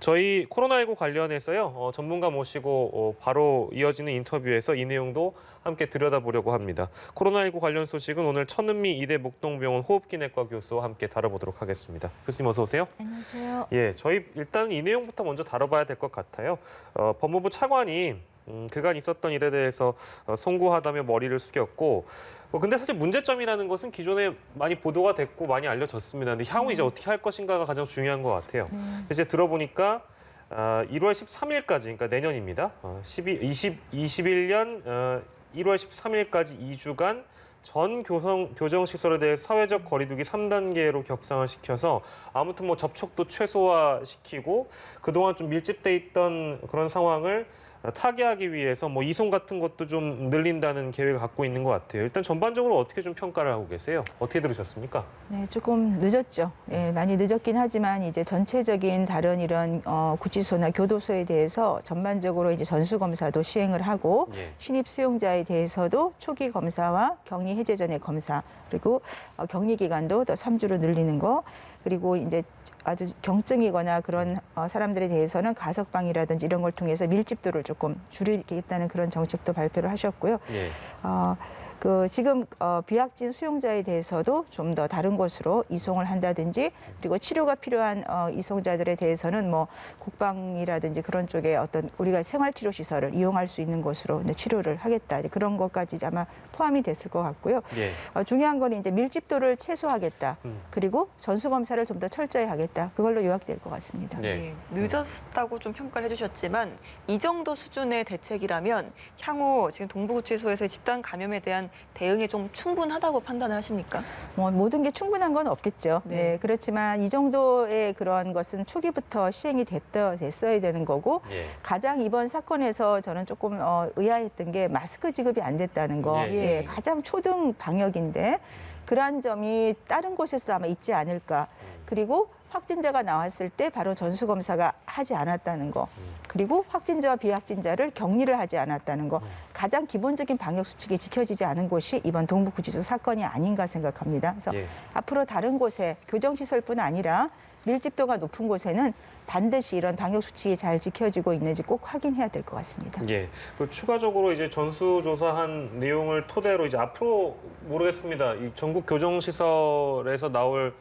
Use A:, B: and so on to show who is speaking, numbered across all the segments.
A: 저희 코로나19 관련해서요, 전문가 모시고 바로 이어지는 인터뷰에서 이 내용도 함께 들여다보려고 합니다. 코로나19 관련 소식은 오늘 천은미 이대 목동병원 호흡기내과 교수와 함께 다뤄보도록 하겠습니다. 교수님 어서 오세요.
B: 안녕하세요.
A: 예, 저희 일단 이 내용부터 먼저 다뤄봐야 될 것 같아요. 법무부 차관이 그간 있었던 일에 대해서 송구하다며 머리를 숙였고, 근데 사실 문제점이라는 것은 기존에 많이 보도가 됐고 많이 알려졌습니다. 근데 향후 이제 어떻게 할 것인가가 가장 중요한 것 같아요. 이제 들어보니까 1월 13일까지, 그러니까 내년입니다. 2021년 1월 13일까지 2주간 전 교정시설에 대해 사회적 거리두기 3단계로 격상을 시켜서 아무튼 뭐 접촉도 최소화시키고 그동안 좀 밀집돼 있던 그런 상황을 타개하기 위해서 뭐 이송 같은 것도 좀 늘린다는 계획을 갖고 있는 것 같아요. 일단 전반적으로 어떻게 좀 평가를 하고 계세요? 어떻게 들으셨습니까?
B: 네, 조금 늦었죠. 예, 많이 늦었긴 하지만 이제 전체적인 다른 이런 구치소나 교도소에 대해서 전반적으로 이제 전수 검사도 시행을 하고
A: 예.
B: 신입 수용자에 대해서도 초기 검사와 격리 해제 전의 검사 그리고 격리 기간도 더 3주로 늘리는 거 그리고 이제 아주 경증이거나 그런 사람들에 대해서는 가석방이라든지 이런 걸 통해서 밀집도를 조금 줄이겠다는 그런 정책도 발표를 하셨고요.
A: 예.
B: 지금 비확진 수용자에 대해서도 좀 더 다른 곳으로 이송을 한다든지 그리고 치료가 필요한 이송자들에 대해서는 뭐 국방이라든지 그런 쪽에 어떤 우리가 생활치료 시설을 이용할 수 있는 곳으로 치료를 하겠다 그런 것까지 아마 포함이 됐을 것 같고요.
A: 예.
B: 중요한 건 이제 밀집도를 최소화하겠다. 그리고 전수 검사를 좀 더 철저히 하겠다. 그걸로 요약될 것 같습니다.
A: 네.
C: 늦었다고 좀 평가를 해주셨지만 이 정도 수준의 대책이라면 향후 지금 동부구치소에서의 집단 감염에 대한 대응이 좀 충분하다고 판단을 하십니까?
B: 뭐 모든 게 충분한 건 없겠죠. 네. 그렇지만 이 정도의 그런 것은 초기부터 시행이 됐어야 되는 거고
A: 예.
B: 가장 이번 사건에서 저는 조금 의아했던 게 마스크 지급이 안 됐다는 거.
A: 예.
B: 예, 가장 초등 방역인데 그러한 점이 다른 곳에서도 아마 있지 않을까. 그리고 확진자가 나왔을 때 바로 전수검사가 하지 않았다는 거. 그리고 확진자와 비확진자를 격리를 하지 않았다는 거. 가장 기본적인 방역 수칙이 지켜지지 않은 곳이 이번 동부구치소 사건이 아닌가 생각합니다. 그래서
A: 예.
B: 앞으로 다른 곳에 교정시설뿐 아니라 밀집도가 높은 곳에는 반드시 이런 방역 수칙이 잘 지켜지고 있는지 꼭 확인해야 될 것 같습니다.
A: 예. 추가적으로 이제 전수조사한 내용을 토대로 이제 앞으로 모르겠습니다. 이 전국 교정시설에서 나올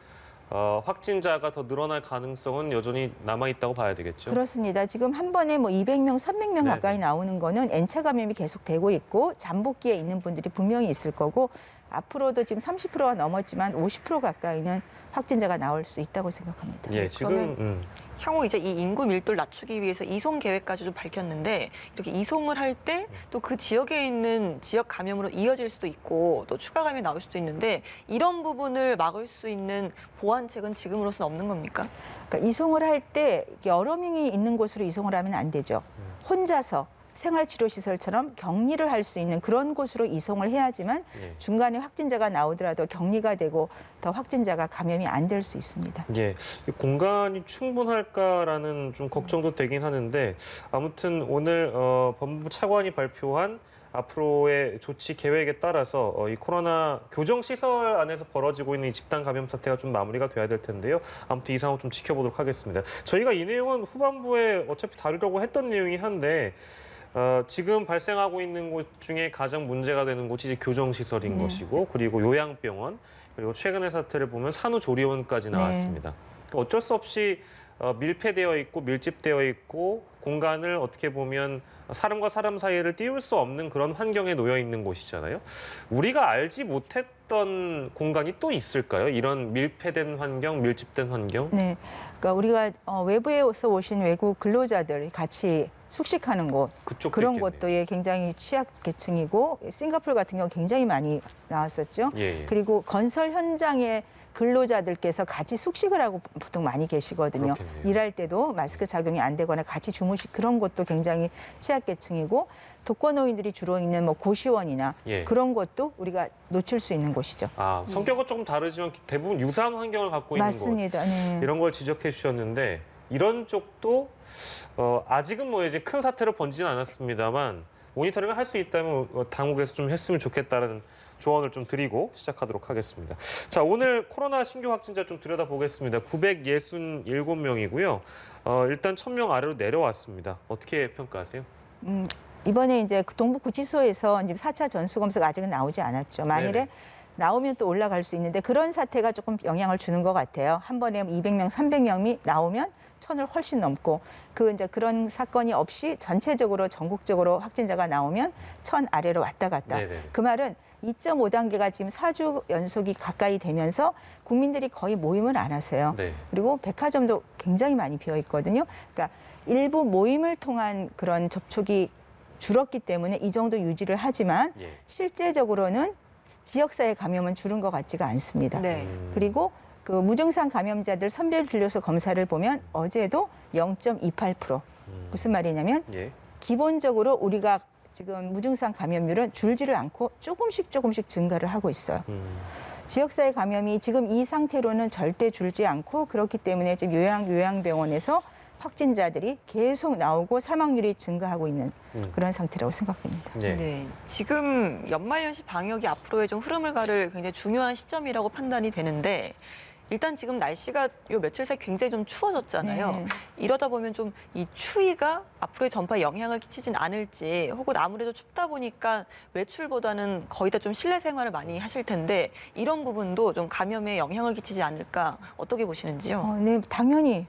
A: 확진자가 더 늘어날 가능성은 여전히 남아있다고 봐야 되겠죠?
B: 그렇습니다. 지금 한 번에 뭐 200명, 300명
A: 네네.
B: 가까이 나오는 거는 N차 감염이 계속되고 있고 잠복기에 있는 분들이 분명히 있을 거고 앞으로도 지금 30%가 넘었지만 50% 가까이는 확진자가 나올 수 있다고 생각합니다.
A: 예, 지금
C: 향후 이제 이 인구 밀도를 낮추기 위해서 이송 계획까지 좀 밝혔는데 이렇게 이송을 할 때 또 그 지역에 있는 지역 감염으로 이어질 수도 있고 또 추가 감염이 나올 수도 있는데 이런 부분을 막을 수 있는 보완책은 지금으로서는 없는 겁니까?
B: 그러니까 이송을 할 때 여러 명이 있는 곳으로 이송을 하면 안 되죠. 혼자서 생활치료시설처럼 격리를 할 수 있는 그런 곳으로 이송을 해야지만
A: 예.
B: 중간에 확진자가 나오더라도 격리가 되고 더 확진자가 감염이 안 될 수 있습니다.
A: 예, 공간이 충분할까라는 좀 걱정도 되긴 하는데 아무튼 오늘 법무부 차관이 발표한 앞으로의 조치 계획에 따라서 이 코로나 교정시설 안에서 벌어지고 있는 이 집단 감염 사태가 좀 마무리가 돼야 될 텐데요. 아무튼 이 상황 좀 지켜보도록 하겠습니다. 저희가 이 내용은 후반부에 어차피 다루려고 했던 내용이긴 한데 지금 발생하고 있는 곳 중에 가장 문제가 되는 곳이 이제 교정시설인 것이고 그리고 요양병원 그리고 최근의 사태를 보면 산후조리원까지 나왔습니다. 어쩔 수 없이 밀폐되어 있고 밀집되어 있고 공간을 어떻게 보면 사람과 사람 사이를 띄울 수 없는 그런 환경에 놓여 있는 곳이잖아요. 우리가 알지 못했던 공간이 또 있을까요? 이런 밀폐된 환경, 밀집된 환경?
B: 네, 그러니까 우리가 외부에서 오신 외국 근로자들 같이 숙식하는 곳
A: 그쪽도
B: 그런
A: 있겠네요.
B: 곳도 굉장히 취약계층이고 싱가포르 같은 경우 굉장히 많이 나왔었죠.
A: 예, 예.
B: 그리고 건설 현장에 근로자들께서 같이 숙식을 하고 보통 많이 계시거든요.
A: 그렇겠네요.
B: 일할 때도 마스크 착용이 안 되거나 같이 그런 곳도 굉장히 취약계층이고 독거노인들이 주로 있는 뭐 고시원이나
A: 예.
B: 그런 곳도 우리가 놓칠 수 있는 곳이죠.
A: 성격은 조금 다르지만 대부분 유사한 환경을 갖고 있는 곳.
B: 맞습니다. 네.
A: 이런 걸 지적해 주셨는데 이런 쪽도 아직은 뭐 이제 큰 사태로 번지진 않았습니다만 모니터링을 할 수 있다면 당국에서 좀 했으면 좋겠다는 조언을 좀 드리고 시작하도록 하겠습니다. 자, 오늘 코로나 신규 확진자 좀 들여다보겠습니다. 967명이고요. 일단 1,000명 아래로 내려왔습니다. 어떻게 평가하세요?
B: 이번에 이제 그 동부구치소에서 이제 4차 전수검사가 아직은 나오지 않았죠. 만일에
A: 네네.
B: 나오면 또 올라갈 수 있는데 그런 사태가 조금 영향을 주는 것 같아요. 한 번에 200명, 300명이 나오면 1,000을 훨씬 넘고 이제 그런 사건이 없이 전체적으로 전국적으로 확진자가 나오면 1,000 아래로 왔다 갔다.
A: 네네.
B: 그 말은 2.5단계가 지금 4주 연속이 가까이 되면서 국민들이 거의 모임을 안 하세요.
A: 네.
B: 그리고 백화점도 굉장히 많이 비어 있거든요. 그러니까 일부 모임을 통한 그런 접촉이 줄었기 때문에 이 정도 유지를 하지만
A: 예.
B: 실제적으로는 지역사회 감염은 줄은 것 같지가 않습니다.
C: 네.
B: 그리고 그 무증상 감염자들 선별 진료소 검사를 보면 어제도 0.28%. 무슨 말이냐면
A: 예.
B: 기본적으로 우리가 지금 무증상 감염률은 줄지를 않고 조금씩 증가를 하고 있어요. 지역사회 감염이 지금 이 상태로는 절대 줄지 않고 그렇기 때문에 지금 요양병원에서 확진자들이 계속 나오고 사망률이 증가하고 있는 그런 상태라고 생각됩니다.
A: 네.
C: 네. 지금 연말연시 방역이 앞으로의 좀 흐름을 가를 굉장히 중요한 시점이라고 판단이 되는데 일단 지금 날씨가 요 며칠 사이 굉장히 좀 추워졌잖아요.
B: 네.
C: 이러다 보면 좀 이 추위가 앞으로의 전파에 영향을 끼치진 않을지 혹은 아무래도 춥다 보니까 외출보다는 거의 다 좀 실내 생활을 많이 하실 텐데 이런 부분도 좀 감염에 영향을 끼치지 않을까 어떻게 보시는지요?
B: 네, 당연히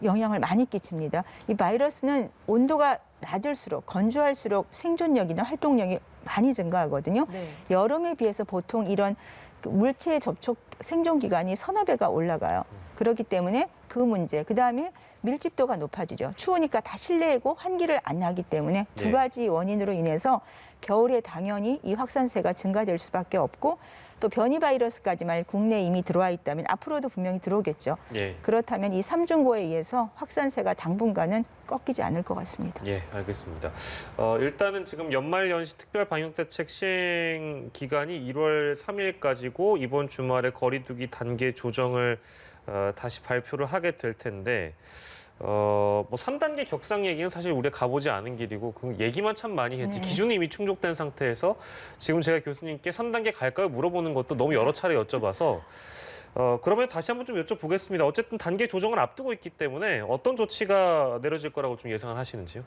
B: 영향을 많이 끼칩니다. 이 바이러스는 온도가 낮을수록 건조할수록 생존력이나 활동력이 많이 증가하거든요.
C: 네.
B: 여름에 비해서 보통 이런 그 물체 접촉 생존 기간이 서너 배가 올라가요. 그렇기 때문에 그 문제, 그다음에 밀집도가 높아지죠. 추우니까 다 실내이고 환기를 안 하기 때문에 두
A: 네.
B: 가지 원인으로 인해서 겨울에 당연히 이 확산세가 증가될 수밖에 없고 또 변이 바이러스까지만 국내에 이미 들어와 있다면 앞으로도 분명히 들어오겠죠.
A: 예.
B: 그렇다면 이 삼중고에 의해서 확산세가 당분간은 꺾이지 않을 것 같습니다.
A: 예, 알겠습니다. 일단은 지금 연말연시 특별방역대책 시행 기간이 1월 3일까지고 이번 주말에 거리두기 단계 조정을 다시 발표를 하게 될 텐데 뭐 3단계 격상 얘기는 사실 우리가 가보지 않은 길이고 그 얘기만 참 많이 했지
B: 네.
A: 기준이 이미 충족된 상태에서 지금 제가 교수님께 3단계 갈까요? 물어보는 것도 너무 여러 차례 여쭤봐서 그러면 다시 한번 좀 여쭤보겠습니다. 어쨌든 단계 조정을 앞두고 있기 때문에 어떤 조치가 내려질 거라고 좀 예상을 하시는지요?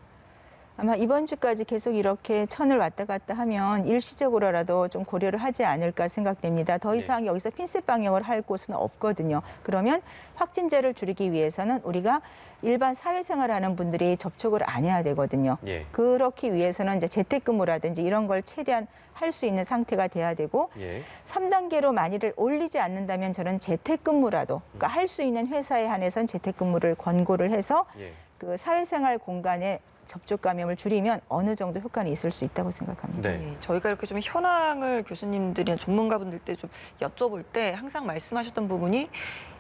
B: 아마 이번 주까지 계속 이렇게 1,000을 왔다 갔다 하면 일시적으로라도 좀 고려를 하지 않을까 생각됩니다. 더 이상 여기서 핀셋 방역을 할 곳은 없거든요. 그러면 확진자를 줄이기 위해서는 우리가 일반 사회생활하는 분들이 접촉을 안 해야 되거든요.
A: 예.
B: 그렇기 위해서는 이제 재택근무라든지 이런 걸 최대한 할 수 있는 상태가 돼야 되고
A: 예.
B: 3단계로 만일을 올리지 않는다면 저는 재택근무라도 그러니까 할 수 있는 회사에 한해선 재택근무를 권고를 해서
A: 예.
B: 그 사회생활 공간에 접촉 감염을 줄이면 어느 정도 효과는 있을 수 있다고 생각합니다.
A: 네.
C: 네, 저희가 이렇게 좀 현황을 교수님들이나 전문가분들 때 좀 여쭤볼 때 항상 말씀하셨던 부분이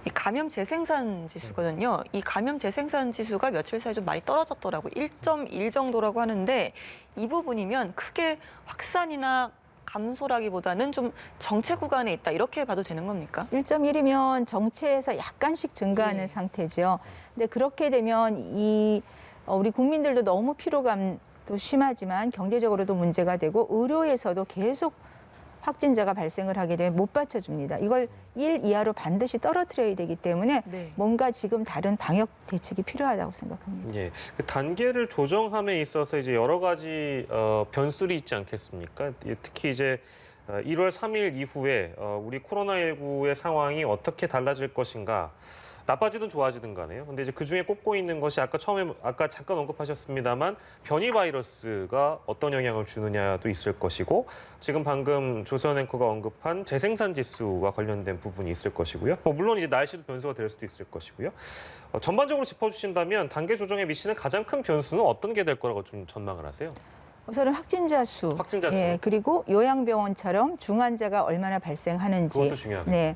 C: 이 감염 재생산 지수거든요. 이 감염 재생산 지수가 며칠 사이에 좀 많이 떨어졌더라고요. 1.1 정도라고 하는데 이 부분이면 크게 확산이나 감소라기보다는 좀 정체 구간에 있다 이렇게 봐도 되는 겁니까?
B: 1.1이면 정체에서 약간씩 증가하는
C: 네.
B: 상태죠. 근데 그렇게 되면 우리 국민들도 너무 피로감도 심하지만 경제적으로도 문제가 되고 의료에서도 계속 확진자가 발생을 하게 되면 못 받쳐줍니다. 이걸 1 이하로 반드시 떨어뜨려야 되기 때문에
C: 네.
B: 뭔가 지금 다른 방역 대책이 필요하다고 생각합니다.
A: 예, 그 단계를 조정함에 있어서 이제 여러 가지 변수들이 있지 않겠습니까? 특히 이제 1월 3일 이후에 우리 코로나19의 상황이 어떻게 달라질 것인가? 나빠지든 좋아지든 간에요. 근데 이제 그 중에 꼽고 있는 것이 아까 잠깐 언급하셨습니다만 변이 바이러스가 어떤 영향을 주느냐도 있을 것이고 지금 방금 조선 앵커가 언급한 재생산 지수와 관련된 부분이 있을 것이고요. 물론 이제 날씨도 변수가 될 수도 있을 것이고요. 전반적으로 짚어주신다면 단계 조정에 미치는 가장 큰 변수는 어떤 게 될 거라고 좀 전망을 하세요?
B: 우선은 확진자 수,
A: 확진자 수.
B: 예, 그리고 요양병원처럼 중환자가 얼마나 발생하는지.
A: 그것도 중요하겠죠.
B: 네,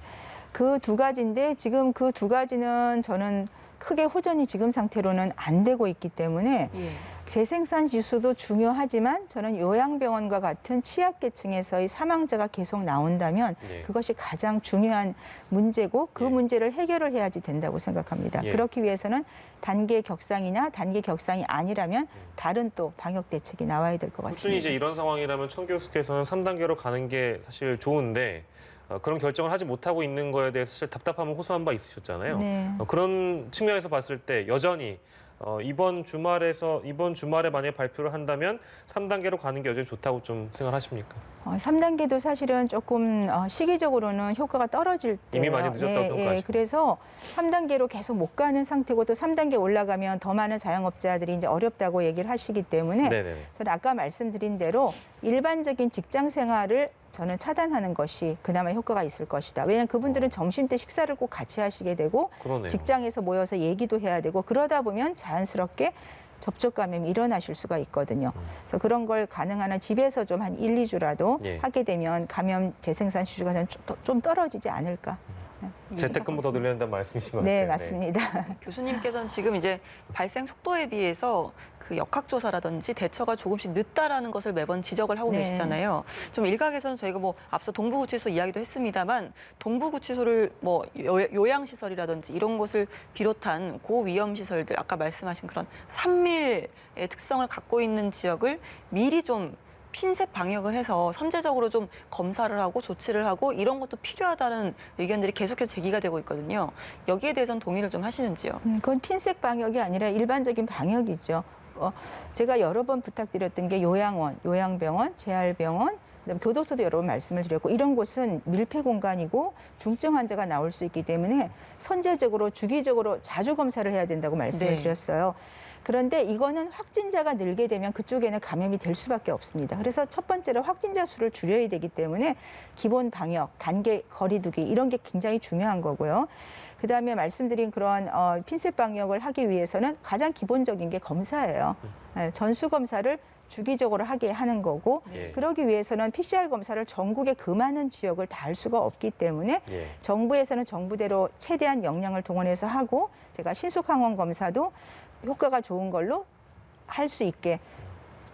B: 그 두 가지인데 지금 그 두 가지는 저는 크게 호전이 지금 상태로는 안 되고 있기 때문에
C: 예.
B: 재생산 지수도 중요하지만 저는 요양병원과 같은 취약계층에서의 사망자가 계속 나온다면
A: 예.
B: 그것이 가장 중요한 문제고 그
A: 예.
B: 문제를 해결을 해야지 된다고 생각합니다.
A: 예.
B: 그렇기 위해서는 단계 격상이나 단계 격상이 아니라면 다른 또 방역 대책이 나와야 될 것
A: 꾸준히
B: 같습니다.
A: 이제 이런 상황이라면 천 교수께서는 3단계로 가는 게 사실 좋은데 그런 결정을 하지 못하고 있는 거에 대해서 사실 답답함을 호소한 바 있으셨잖아요.
B: 네.
A: 그런 측면에서 봤을 때 여전히 이번 주말에 만약에 발표를 한다면 3단계로 가는 게 여전히 좋다고 좀 생각하십니까?
B: 3단계도 사실은 조금 시기적으로는 효과가 떨어질 때예요.
A: 이미 많이 늦었다고 평가하시고.
B: 그래서 3단계로 계속 못 가는 상태고 또 3단계 올라가면 더 많은 자영업자들이 이제 어렵다고 얘기를 하시기 때문에
A: 네네.
B: 저는 아까 말씀드린 대로 일반적인 직장 생활을 저는 차단하는 것이 그나마 효과가 있을 것이다. 왜냐하면 그분들은 점심 때 식사를 꼭 같이 하시게 되고
A: 그러네요.
B: 직장에서 모여서 얘기도 해야 되고 그러다 보면 자연스럽게 접촉 감염이 일어나실 수가 있거든요. 그래서 그런 걸 가능한 한 집에서 좀 한 1, 2주라도
A: 예.
B: 하게 되면 감염 재생산 수주가 좀 떨어지지 않을까.
A: 재택근무 더 늘려야 된다는 말씀이신 것 같아요.
B: 네, 맞습니다.
C: 교수님께서는 지금 이제 발생 속도에 비해서 그 역학조사라든지 대처가 조금씩 늦다라는 것을 매번 지적을 하고
B: 네.
C: 계시잖아요. 좀 일각에서는 저희가 뭐 앞서 동부구치소 이야기도 했습니다만 동부구치소를 뭐 요양시설이라든지 이런 곳을 비롯한 고위험시설들 아까 말씀하신 그런 산밀의 특성을 갖고 있는 지역을 미리 좀 핀셋 방역을 해서 선제적으로 좀 검사를 하고 조치를 하고 이런 것도 필요하다는 의견들이 계속해서 제기가 되고 있거든요. 여기에 대해서는 동의를 좀 하시는지요?
B: 그건 핀셋 방역이 아니라 일반적인 방역이죠. 제가 여러 번 부탁드렸던 게 요양원, 요양병원, 재활병원, 그다음에 교도소도 여러 번 말씀을 드렸고 이런 곳은 밀폐 공간이고 중증 환자가 나올 수 있기 때문에 선제적으로 주기적으로 자주 검사를 해야 된다고 말씀을
C: 네.
B: 드렸어요. 그런데 이거는 확진자가 늘게 되면 그쪽에는 감염이 될 수밖에 없습니다. 그래서 첫 번째로 확진자 수를 줄여야 되기 때문에 기본 방역, 단계 거리두기 이런 게 굉장히 중요한 거고요. 그다음에 말씀드린 그런 핀셋 방역을 하기 위해서는 가장 기본적인 게 검사예요. 전수 검사를 주기적으로 하게 하는 거고
A: 예.
B: 그러기 위해서는 PCR 검사를 전국의 그 많은 지역을 다 할 수가 없기 때문에
A: 예.
B: 정부에서는 정부대로 최대한 역량을 동원해서 하고 제가 신속항원 검사도 효과가 좋은 걸로 할 수 있게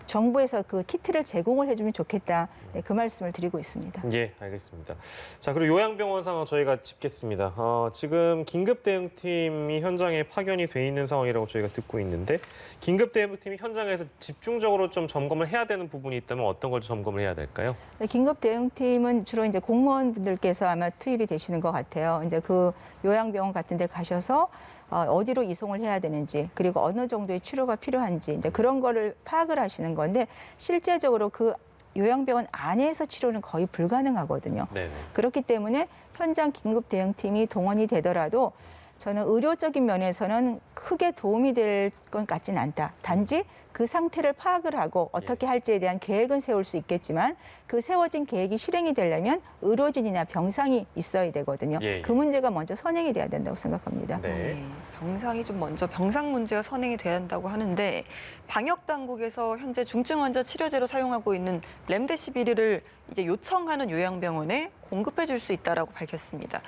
B: 정부에서 그 키트를 제공을 해주면 좋겠다. 네, 그 말씀을 드리고 있습니다.
A: 예, 알겠습니다. 자, 그리고 요양병원 상황 저희가 짚겠습니다. 지금 긴급대응팀이 현장에 파견이 돼 있는 상황이라고 저희가 듣고 있는데 긴급대응팀이 현장에서 집중적으로 좀 점검을 해야 되는 부분이 있다면 어떤 걸 점검을 해야 될까요?
B: 네, 긴급대응팀은 주로 이제 공무원분들께서 아마 투입이 되시는 것 같아요. 이제 그 요양병원 같은 데 가셔서 어디로 이송을 해야 되는지 그리고 어느 정도의 치료가 필요한지 이제 그런 거를 파악을 하시는 건데 실제적으로 그 요양병원 안에서 치료는 거의 불가능하거든요.
A: 네.
B: 그렇기 때문에 현장 긴급 대응팀이 동원이 되더라도 저는 의료적인 면에서는 크게 도움이 될 것 같지는 않다. 단지 그 상태를 파악을 하고 어떻게 할지에 대한 계획은 세울 수 있겠지만 그 세워진 계획이 실행이 되려면 의료진이나 병상이 있어야 되거든요.
A: 예.
B: 그 문제가 먼저 선행이 돼야 된다고 생각합니다.
A: 네.
C: 병상이 좀 먼저 병상 문제가 선행이 돼야 한다고 하는데 방역 당국에서 현재 중증 환자 치료제로 사용하고 있는 렘데시비르를 이제 요청하는 요양병원에 공급해 줄 수 있다라고 밝혔습니다.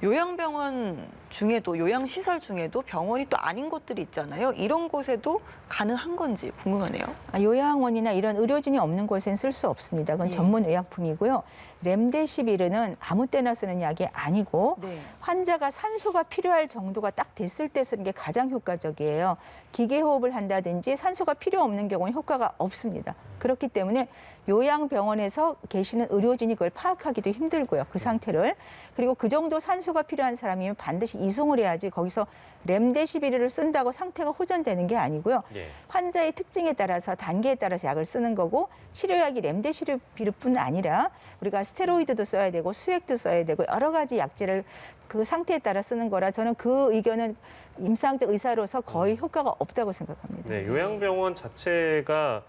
C: 요양병원 중에도 요양시설 중에도 병원이 또 아닌 곳들이 있잖아요. 이런 곳에도 가능한 건지 궁금하네요.
B: 요양원이나 이런 의료진이 없는 곳엔 쓸 수 없습니다. 그건
C: 예.
B: 전문 의약품이고요. 렘데시비르는 아무 때나 쓰는 약이 아니고
C: 네.
B: 환자가 산소가 필요할 정도가 딱 됐을 때 쓰는 게 가장 효과적이에요. 기계 호흡을 한다든지 산소가 필요 없는 경우는 효과가 없습니다. 그렇기 때문에 요양병원에서 계시는 의료진이 그걸 파악하기도 힘들고요. 그 상태를. 그리고 그 정도 산소가 필요한 사람이면 반드시 이송을 해야지 거기서 렘데시비르를 쓴다고 상태가 호전되는 게 아니고요.
A: 예.
B: 환자의 특징에 따라서 단계에 따라서 약을 쓰는 거고 치료약이 렘데시비르뿐 아니라 우리가 스테로이드도 써야 되고 수액도 써야 되고 여러 가지 약제를 그 상태에 따라 쓰는 거라 저는 그 의견은 임상적 의사로서 거의 효과가 없다고 생각합니다.
A: 네, 요양병원 자체가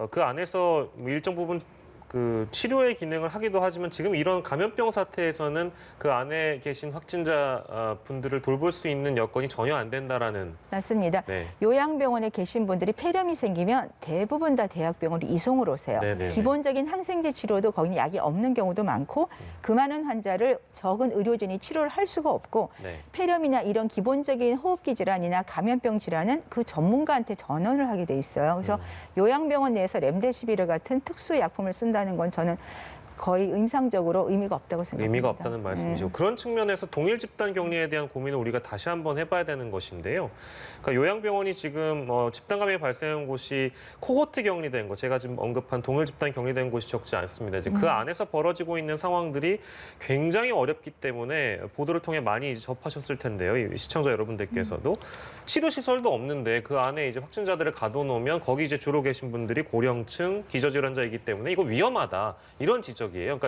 A: 그 안에서 뭐 일정 부분 그 치료의 기능을 하기도 하지만 지금 이런 감염병 사태에서는 그 안에 계신 확진자 분들을 돌볼 수 있는 여건이 전혀 안 된다라는.
B: 맞습니다.
A: 네.
B: 요양병원에 계신 분들이 폐렴이 생기면 대부분 다 대학병원으로 이송을 오세요.
A: 네네네.
B: 기본적인 항생제 치료도 거기 약이 없는 경우도 많고 그 많은 환자를 적은 의료진이 치료를 할 수가 없고
A: 네.
B: 폐렴이나 이런 기본적인 호흡기 질환이나 감염병 질환은 그 전문가한테 전원을 하게 돼 있어요. 그래서 요양병원 내에서 렘데시비르 같은 특수 약품을 쓴다는 건 저는 거의 임상적으로 의미가 없다고 생각합니다.
A: 의미가 없다는 말씀이죠.
B: 네.
A: 그런 측면에서 동일 집단 격리에 대한 고민을 우리가 다시 한번 해봐야 되는 것인데요. 그러니까 요양병원이 지금 집단 감염이 발생한 곳이 코호트 격리된 곳, 제가 지금 언급한 동일 집단 격리된 곳이 적지 않습니다. 이제 그 안에서 벌어지고 있는 상황들이 굉장히 어렵기 때문에 보도를 통해 많이 접하셨을 텐데요. 이 시청자 여러분들께서도 치료 시설도 없는데 그 안에 이제 확진자들을 가둬놓으면 거기 이제 주로 계신 분들이 고령층, 기저질환자이기 때문에 이거 위험하다 이런 지적이에요.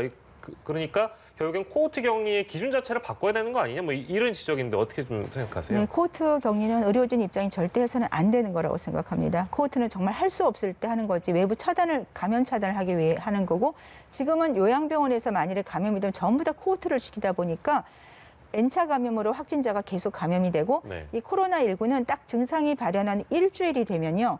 A: 그러니까 결국엔 코호트 격리의 기준 자체를 바꿔야 되는 거 아니냐 뭐 이런 지적인데 어떻게 좀 생각하세요?
B: 네, 코호트 격리는 의료진 입장이 절대 해서는 안 되는 거라고 생각합니다. 코호트는 정말 할 수 없을 때 하는 거지 외부 차단을 감염 차단을 하기 위해 하는 거고 지금은 요양병원에서 만일에 감염이 되면 전부 다 코호트를 시키다 보니까 N차 감염으로 확진자가 계속 감염이 되고
A: 네.
B: 이 코로나19는 딱 증상이 발현한 일주일이 되면요.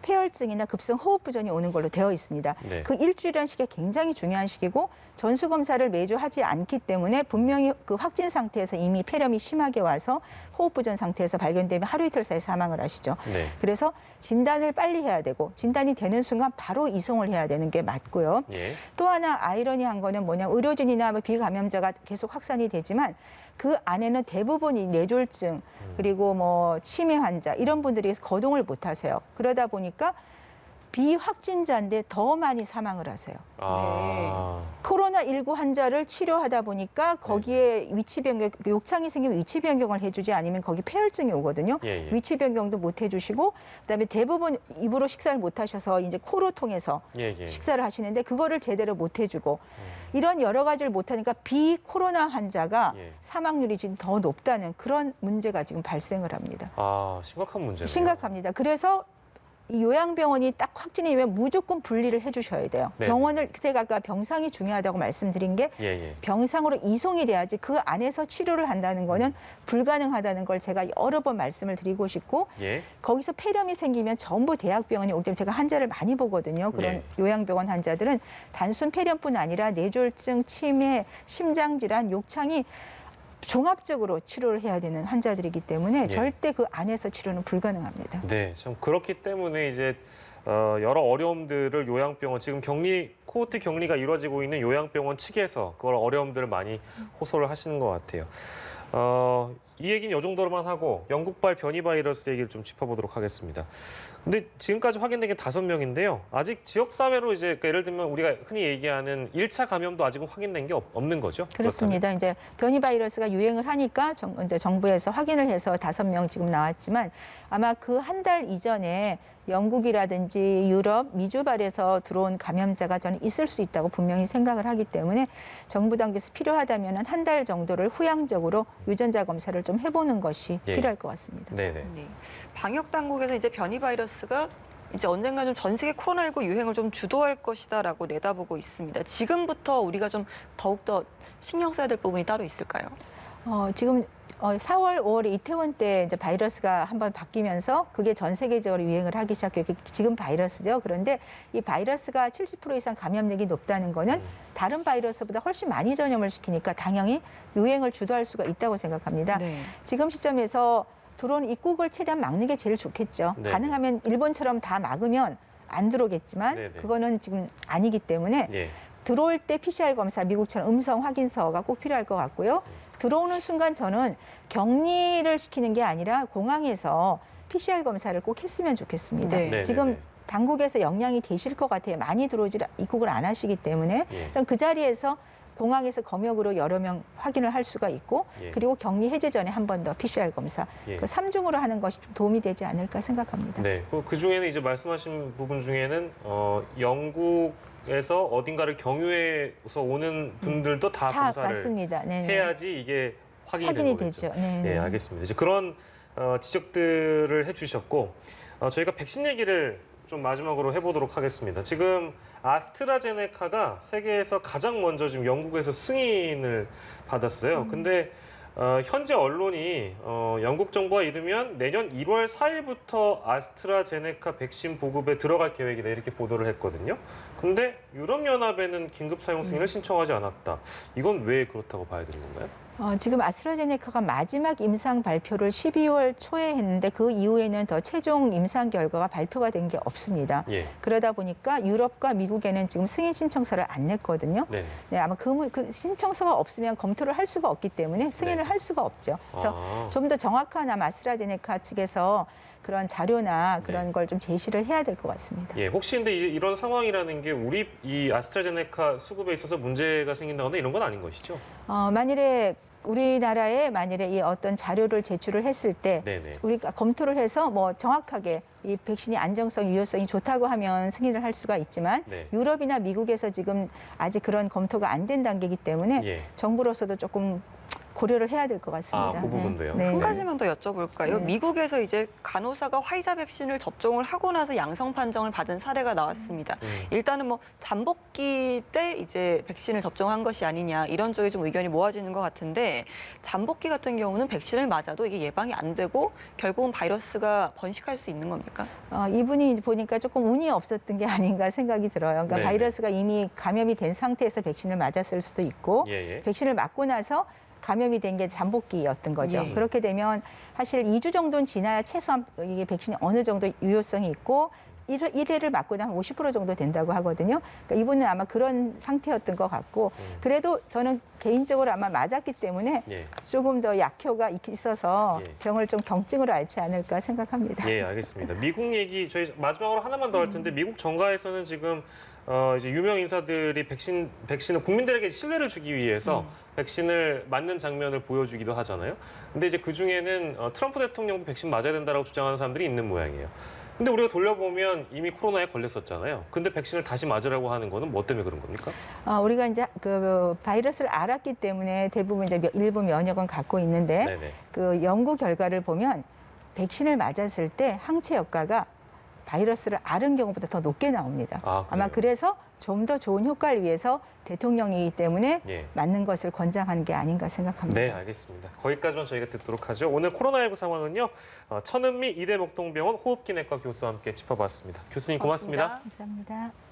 B: 폐혈증이나 급성 호흡부전이 오는 걸로 되어 있습니다.
A: 네.
B: 그 일주일이라는 시기가 굉장히 중요한 시기고 전수검사를 매주 하지 않기 때문에 분명히 그 확진 상태에서 이미 폐렴이 심하게 와서 호흡부전 상태에서 발견되면 하루 이틀 사이에 사망을 하시죠.
A: 네.
B: 그래서 진단을 빨리 해야 되고 진단이 되는 순간 바로 이송을 해야 되는 게 맞고요.
A: 예.
B: 또 하나 아이러니한 거는 뭐냐 의료진이나 비감염자가 계속 확산이 되지만 그 안에는 대부분이 뇌졸중 그리고 뭐 치매 환자 이런 분들이 거동을 못 하세요. 그러다 보니까 비확진자인데 더 많이 사망을 하세요. 코로나19 환자를 치료하다 보니까 거기에 위치 변경, 욕창이 생기면 위치 변경을 해주지 않으면 거기 폐혈증이 오거든요.
A: 예, 예.
B: 위치 변경도 못 해주시고 그다음에 대부분 입으로 식사를 못 하셔서 이제 코로 통해서
A: 예, 예.
B: 식사를 하시는데 그거를 제대로 못 해주고 이런 여러 가지를 못하니까 비코로나 환자가
A: 예.
B: 사망률이 지금 더 높다는 그런 문제가 지금 발생을 합니다.
A: 심각한 문제네요.
B: 심각합니다. 그래서 이 요양병원이 딱 확진이 되면 무조건 분리를 해주셔야 돼요.
A: 네.
B: 병원을 제가 아까 병상이 중요하다고 말씀드린 게
A: 예, 예.
B: 병상으로 이송이 돼야지 그 안에서 치료를 한다는 거는 불가능하다는 걸 제가 여러 번 말씀을 드리고 싶고
A: 예.
B: 거기서 폐렴이 생기면 전부 대학병원에 오기 때문에 제가 환자를 많이 보거든요. 그런
A: 예.
B: 요양병원 환자들은 단순 폐렴뿐 아니라 뇌졸중, 치매, 심장질환, 욕창이 종합적으로 치료를 해야 되는 환자들이기 때문에
A: 예.
B: 절대 그 안에서 치료는 불가능합니다.
A: 네, 좀 그렇기 때문에 이제 여러 어려움들을 요양병원 지금 코호트 격리가 이루어지고 있는 요양병원 측에서 그걸 어려움들을 많이 호소를 하시는 것 같아요. 이 얘기는 이 정도로만 하고 영국발 변이 바이러스 얘기를 좀 짚어보도록 하겠습니다. 근데 지금까지 확인된 게 5명인데요. 아직 지역사회로 이제 그러니까 예를 들면 우리가 흔히 얘기하는 1차 감염도 아직은 확인된 게 없는 거죠?
B: 그렇습니다. 이제 변이 바이러스가 유행을 하니까 이제 정부에서 확인을 해서 5명 지금 나왔지만 아마 그 한 달 이전에 영국이라든지 유럽, 미주발에서 들어온 감염자가 저는 있을 수 있다고 분명히 생각을 하기 때문에 정부 당국에서 필요하다면 한 달 정도를 후양적으로 유전자 검사를 좀 해보는 것이
A: 예.
B: 필요할 것 같습니다.
A: 네네.
C: 네. 방역 당국에서 이제 변이 바이러스가 이제 언젠가 좀 전 세계 코로나19 유행을 좀 주도할 것이다라고 내다보고 있습니다. 지금부터 우리가 좀 더욱더 신경 써야 될 부분이 따로 있을까요?
B: 지금 4월, 5월에 이태원 때 이제 바이러스가 한번 바뀌면서 그게 전 세계적으로 유행을 하기 시작해요. 지금 바이러스죠. 그런데 이 바이러스가 70% 이상 감염력이 높다는 거는 다른 바이러스보다 훨씬 많이 전염을 시키니까 당연히 유행을 주도할 수가 있다고 생각합니다.
C: 네.
B: 지금 시점에서 들어오는 입국을 최대한 막는 게 제일 좋겠죠.
A: 네.
B: 가능하면 일본처럼 다 막으면 안 들어오겠지만
A: 네, 네.
B: 그거는 지금 아니기 때문에
A: 예.
B: 들어올 때 PCR 검사, 미국처럼 음성 확인서가 꼭 필요할 것 같고요. 들어오는 순간 저는 격리를 시키는 게 아니라 공항에서 PCR 검사를 꼭 했으면 좋겠습니다.
C: 네.
A: 네,
B: 지금
A: 네, 네.
B: 당국에서 역량이 되실 것 같아요. 많이 입국을 안 하시기 때문에.
A: 예.
B: 그럼 그 자리에서 공항에서 검역으로 여러 명 확인을 할 수가 있고
A: 예.
B: 그리고 격리 해제 전에 한 번 더 PCR 검사.
A: 예.
B: 그 3중으로 하는 것이 좀 도움이 되지 않을까 생각합니다.
A: 네. 그 중에는 이제 말씀하신 부분 중에는 영국에서 어딘가를 경유해서 오는 분들도 다 검사를
B: 맞습니다. 네.
A: 해야지 이게 확인이 되는 거겠죠.
B: 되죠. 네.
A: 네, 알겠습니다. 이제 그런 지적들을 해주셨고 저희가 백신 얘기를 좀 마지막으로 해보도록 하겠습니다. 지금 아스트라제네카가 세계에서 가장 먼저 지금 영국에서 승인을 받았어요. 근데 현재 언론이 영국 정부가 이르면 내년 1월 4일부터 아스트라제네카 백신 보급에 들어갈 계획이다 이렇게 보도를 했거든요. 근데 유럽연합에는 긴급 사용 승인을 신청하지 않았다. 이건 왜 그렇다고 봐야 되는 건가요?
B: 지금 아스트라제네카가 마지막 임상 발표를 12월 초에 했는데 그 이후에는 더 최종 임상 결과가 발표가 된 게 없습니다.
A: 예.
B: 그러다 보니까 유럽과 미국에는 지금 승인 신청서를 안 냈거든요.
A: 네.
B: 네, 아마 그 신청서가 없으면 검토를 할 수가 없기 때문에 승인을
A: 네.
B: 할 수가 없죠. 그래서
A: 아.
B: 좀 더 정확한 아마 아스트라제네카 측에서 그런 자료나 그런
A: 네.
B: 걸 좀 제시를 해야 될 것 같습니다.
A: 예, 혹시 근데 이런 상황이라는 게 우리 이 아스트라제네카 수급에 있어서 문제가 생긴다거나 이런 건 아닌 것이죠?
B: 만일에 우리나라에 만일에 이 어떤 자료를 제출을 했을 때
A: 네네.
B: 우리가 검토를 해서 뭐 정확하게 이 백신이 안정성, 유효성이 좋다고 하면 승인을 할 수가 있지만
A: 네.
B: 유럽이나 미국에서 지금 아직 그런 검토가 안 된 단계이기 때문에
A: 예.
B: 정부로서도 조금 고려를 해야 될 것 같습니다.
A: 그 부분도요?
B: 네.
C: 한
B: 네.
C: 가지만 더 여쭤볼까요?
B: 네.
C: 미국에서 이제 간호사가 화이자 백신을 접종을 하고 나서 양성 판정을 받은 사례가 나왔습니다. 일단은 뭐 잠복기 때 이제 백신을 접종한 것이 아니냐 이런 쪽에 좀 의견이 모아지는 것 같은데 잠복기 같은 경우는 백신을 맞아도 이게 예방이 안 되고 결국은 바이러스가 번식할 수 있는 겁니까?
B: 이분이 보니까 조금 운이 없었던 게 아닌가 생각이 들어요. 그러니까
A: 네네.
B: 바이러스가 이미 감염이 된 상태에서 백신을 맞았을 수도 있고
A: 예, 예.
B: 백신을 맞고 나서 감염이 된 게 잠복기였던 거죠.
C: 예.
B: 그렇게 되면 사실 2주 정도는 지나야 최소한 이게 백신이 어느 정도 유효성이 있고 1회를 맞고 나면 50% 정도 된다고 하거든요. 그러니까 이분은 아마 그런 상태였던 것 같고 그래도 저는 개인적으로 아마 맞았기 때문에
A: 예.
B: 조금 더 약효가 있어서
A: 예.
B: 병을 좀 경증으로 앓지 않을까 생각합니다.
A: 예, 알겠습니다. 미국 얘기 저희 마지막으로 하나만 더 할 텐데 미국 정가에서는 지금 이제 유명 인사들이 백신을 국민들에게 신뢰를 주기 위해서 백신을 맞는 장면을 보여주기도 하잖아요. 근데 이제 그 중에는 트럼프 대통령도 백신 맞아야 된다라고 주장하는 사람들이 있는 모양이에요. 근데 우리가 돌려보면 이미 코로나에 걸렸었잖아요. 근데 백신을 다시 맞으라고 하는 거는 뭐 때문에 그런 겁니까?
B: 우리가 이제 그 바이러스를 알았기 때문에 대부분 이제 일부 면역은 갖고 있는데
A: 네네.
B: 그 연구 결과를 보면 백신을 맞았을 때 항체 효과가 바이러스를 앓은 경우보다 더 높게 나옵니다. 아마
A: 그래요?
B: 그래서 좀 더 좋은 효과를 위해서 대통령이기 때문에
A: 예.
B: 맞는 것을 권장하는 게 아닌가 생각합니다.
A: 네, 알겠습니다. 거기까지만 저희가 듣도록 하죠. 오늘 코로나19 상황은요. 천은미 이대목동병원 호흡기내과 교수와 함께 짚어봤습니다. 교수님 고맙습니다.
C: 고맙습니다.
B: 감사합니다.